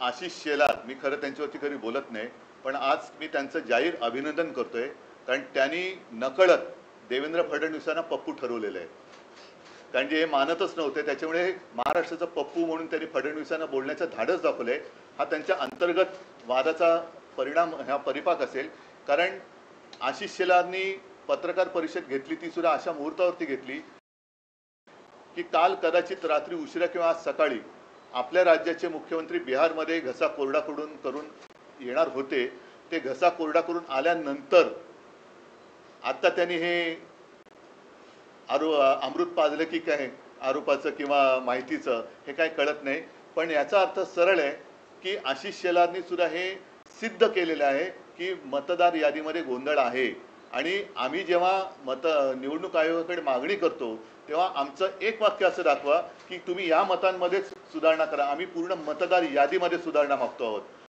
आशिष शेलार, मी खरं त्यांच्यावरती कधी बोलत नाही, पण आज मी त्यांचं जाहीर अभिनंदन करतोय, कारण त्यांनी नकळत देवेंद्र फडणवीसांना पप्पू ठरवलेलं आहे. कारण जे हे मानतच नव्हते, त्याच्यामुळे महाराष्ट्राचा पप्पू म्हणून त्यांनी फडणवीसांना बोलण्याचं धाडस दाखवलंय. हा त्यांच्या अंतर्गत वादाचा परिणाम, हा परिपाक असेल. कारण आशिष शेलारनी पत्रकार परिषद घेतली, ती सुद्धा अशा मुहूर्तावरती घेतली की काल कदाचित रात्री उशिरा किंवा आज सकाळी आपल्या राज्याचे मुख्यमंत्री बिहारमध्ये घसा कोरडा करून येणार होते. ते घसा कोरडा करून आल्यानंतर आता त्यांनी हे अमृत पाजलं की काय आरोपाचं किंवा माहितीचं, हे काय कळत नाही. पण याचा अर्थ सरळ आहे की आशिष शेलारनी सुद्धा हे सिद्ध केलेलं आहे की मतदार यादीमध्ये गोंधळ आहे. आणि आम्ही जेव्हा निवडणूक आयोगाकडे मागणी करतो तेव्हा आमचं एक वाक्य असं दाखवा की तुम्ही या मतांमध्येच सुधारणा करा. आम्ही पूर्ण मतदार यादीमध्ये सुधारणा मागतो आहोत.